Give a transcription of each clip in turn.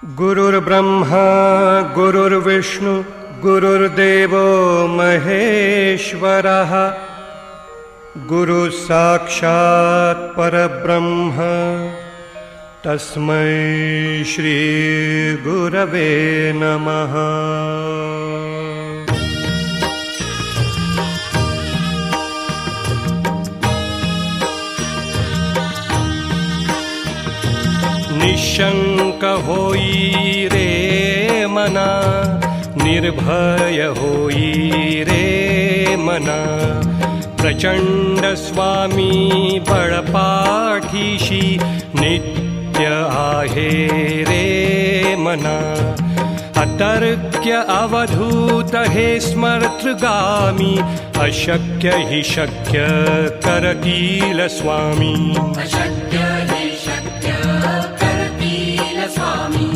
गुरुर्ब्रह्मा गुरुर्विष्णु गुरुर्देवो महेश्वरः गुरुः साक्षात् परब्रह्म तस्मै श्री गुरवे नमः। निशंक होई रे मना, निर्भय होई रे मना, प्रचंड स्वामी बळपाठीशी नित्य आहे रे मना। अतर्क्य अवधूत हे स्मर्तृगामी, अशक्य हि शक्य करतील स्वामी। अशक्य हि शक्य करतील स्वामी।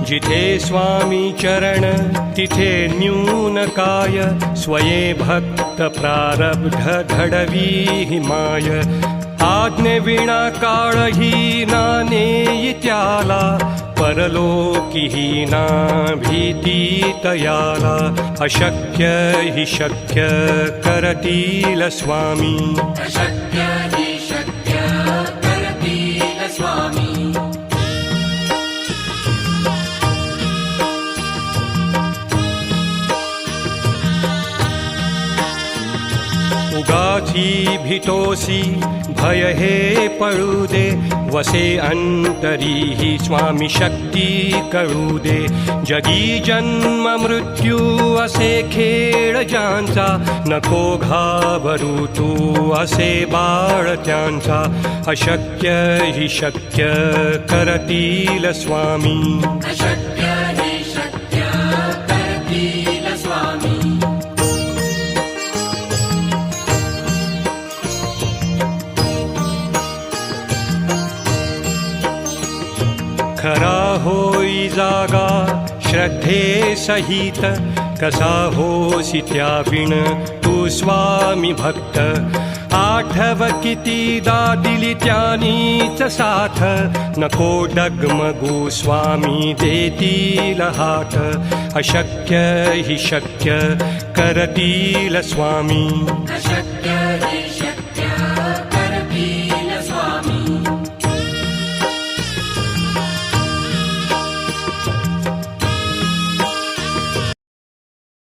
जिथे स्वामी चरण तिथे न्यून काय, स्वये भक्त प्रारब्ध घडवी हिमाय। आज्ञेविना काळही नानेयी त्याला, परलोकीही ना भीती तयाला। अशक्य हि शक्य करतील स्वामी। अशक्य हि शक्य करतील स्वामी। उगाची भीतोसी भय हे पळू दे, वसे अंतरी ही स्वामी शक्ती कळू दे। जगी जन्म मृत्यू असे खेळ ज्यांचा, नको घाबरू तू असे बाळ त्यांचा। अशक्य हि शक्य करतील स्वामी। अशक्य हि शक्य करतील स्वामी। खरा होई जागा श्रद्धे सहित, कसा होसी त्याविण तू स्वामी भक्त। आठव कितीदा दिली त्यानीच साथ, नको डगमगू स्वामी देतील हात। अशक्य हि शक्य करतील स्वामी। अशक्य हि शक्य